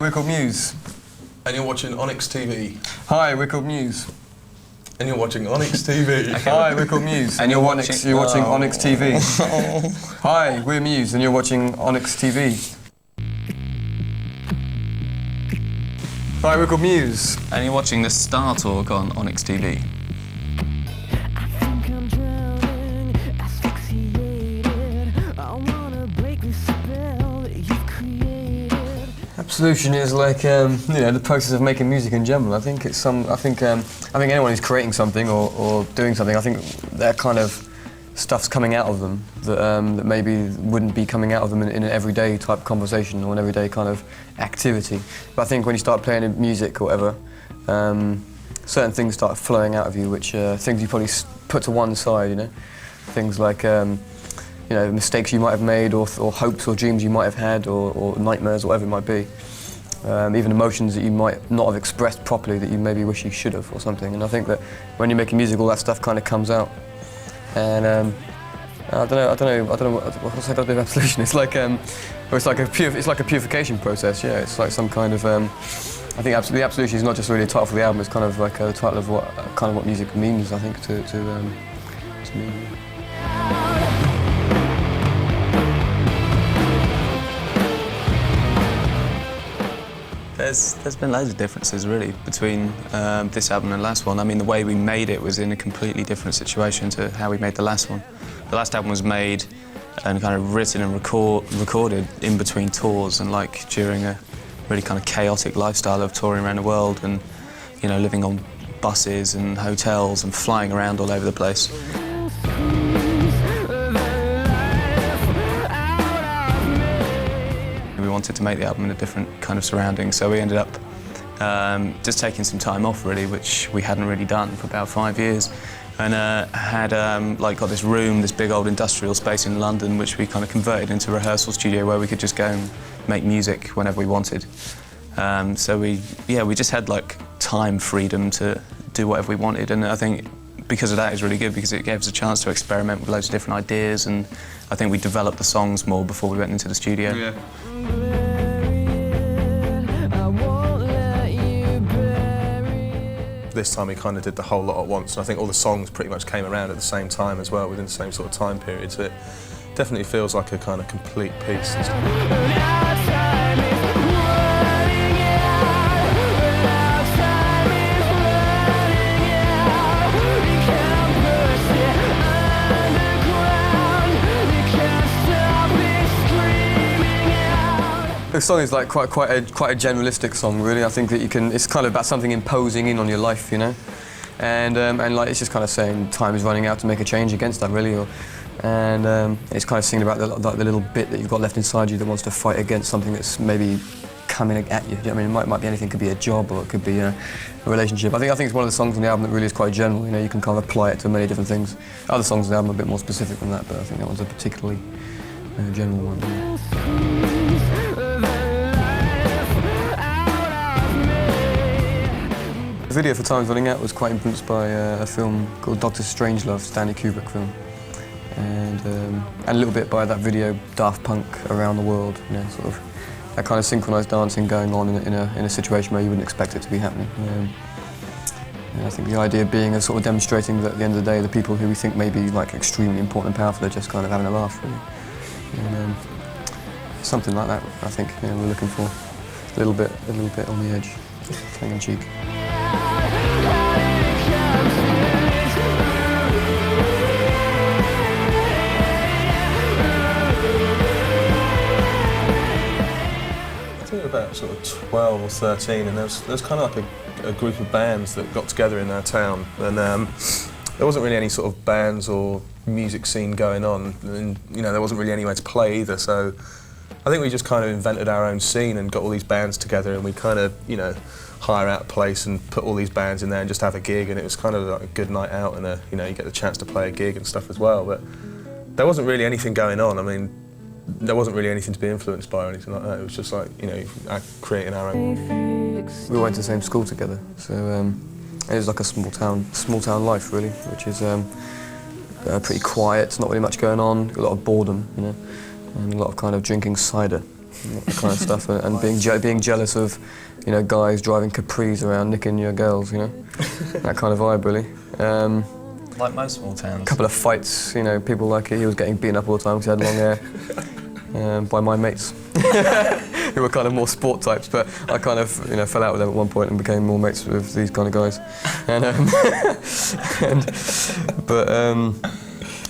we're called Muse. And you're watching Onyx TV. Hi, we're called Muse. And you're watching Onyx TV. Hi, we're called Muse. And you're watching Onyx TV. Hi, we're Muse, and you're watching Onyx TV. Hi, we're called Muse. And you're watching the Startalk on Onyx TV. Absolution is like the process of making music in general. I think it's I think anyone who's creating something or doing something, I think that kind of stuff's coming out of them that maybe wouldn't be coming out of them in an everyday type conversation or an everyday kind of activity. But I think when you start playing music or whatever, certain things start flowing out of you, which things you probably put to one side. You know, things like mistakes you might have made, or hopes or dreams you might have had, or nightmares, or whatever it might be. Even emotions that you might not have expressed properly that you maybe wish you should have, or something. And I think that when you're making music, all that stuff kind of comes out. And I don't know what's that with absolution. It's like it's like a purification process. Yeah, it's like some kind of. I think the absolution is not just really a title for the album. It's kind of like a title of what music means. I think to me. There's been loads of differences really between this album and the last one. I mean, the way we made it was in a completely different situation to how we made the last one. The last album was made and kind of written and recorded in between tours and like during a really kind of chaotic lifestyle of touring around the world and living on buses and hotels and flying around all over the place. We wanted to make the album in a different kind of surrounding, so we ended up just taking some time off really, which we hadn't really done for about 5 years, and had got this room, this big old industrial space in London, which we kind of converted into a rehearsal studio where we could just go and make music whenever we wanted. So we just had like time freedom to do whatever we wanted, and I think because of that is really good because it gave us a chance to experiment with loads of different ideas, and I think we developed the songs more before we went into the studio. Yeah. This time we kind of did the whole lot at once, and I think all the songs pretty much came around at the same time as well, within the same sort of time period, so it definitely feels like a kind of complete piece. The song is like quite a generalistic song, really. I think that it's kind of about something imposing in on your life, and like it's just kind of saying time is running out to make a change against that, really. And it's kind of singing about the little bit that you've got left inside you that wants to fight against something that's maybe coming at you. I mean, it might be anything. It could be a job, or it could be a relationship. I think it's one of the songs on the album that really is quite general. You can kind of apply it to many different things. Other songs on the album are a bit more specific than that, but I think that one's a particularly general one. The video for Time's Running Out was quite influenced by a film called Dr. Strangelove, Stanley Kubrick film, and a little bit by that video Daft Punk Around the World, sort of that kind of synchronised dancing going on in a situation where you wouldn't expect it to be happening. I think the idea being sort of demonstrating that at the end of the day, the people who we think may be like extremely important and powerful are just kind of having a laugh, really. And something like that, I think we're looking for, a little bit on the edge, tongue in cheek. I think we were about sort of 12 or 13, and there was kind of like a group of bands that got together in our town, and there wasn't really any sort of bands or music scene going on, and there wasn't really anywhere to play either, so I think we just kind of invented our own scene and got all these bands together, and we kind of, hire out a place and put all these bands in there and just have a gig, and it was kind of like a good night out, and you get the chance to play a gig and stuff as well, but there wasn't really anything going on. I mean, there wasn't really anything to be influenced by or anything like that. It was just like, creating our own. We went to the same school together, so it was like a small town life, really, which is pretty quiet, not really much going on, a lot of boredom, and a lot of kind of drinking cider. that kind of stuff, and being jealous of, you know, guys driving Capris around nicking your girls, you know, that kind of vibe really. Like most small towns. A couple of fights, you know, people like it. He was getting beaten up all the time because he had long hair by my mates, who were kind of more sport types. But I kind of, you know, fell out with them at one point and became more mates with these kind of guys.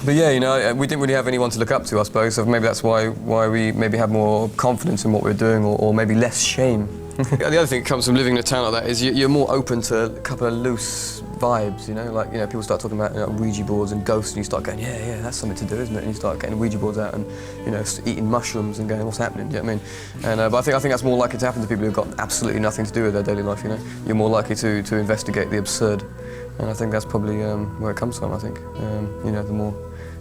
But yeah, you know, we didn't really have anyone to look up to, I suppose. So maybe that's why we maybe have more confidence in what we're doing, or maybe less shame. The other thing that comes from living in a town like that is you're more open to a couple of loose vibes, you know, like, you know, people start talking about, you know, Ouija boards and ghosts, and you start going, yeah, that's something to do, isn't it? And you start getting Ouija boards out and, you know, eating mushrooms and going, what's happening? Do you know what I mean? And but I think that's more likely to happen to people who've got absolutely nothing to do with their daily life. You know, you're more likely to investigate the absurd, and I think that's probably where it comes from. I think, you know, the more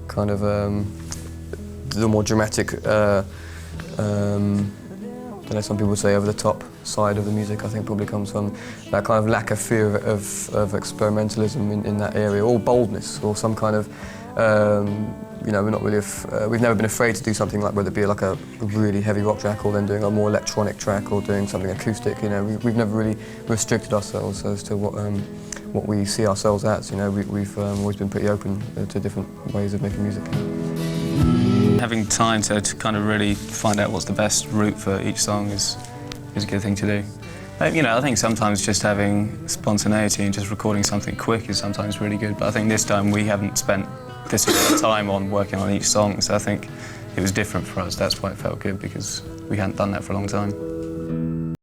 kind of the more dramatic. I don't know, some people would say over the top side of the music, I think probably comes from that kind of lack of fear of experimentalism in that area, or boldness, or some kind of, you know, we're not really, we've never been afraid to do something like, whether it be like a really heavy rock track or then doing a more electronic track or doing something acoustic, you know, we've never really restricted ourselves as to what we see ourselves as, you know, we've always been pretty open to different ways of making music. Having time to kind of really find out what's the best route for each song is a good thing to do. You know, I think sometimes just having spontaneity and just recording something quick is sometimes really good, but I think this time we haven't spent this amount of time on working on each song, so I think it was different for us. That's why it felt good, because we hadn't done that for a long time.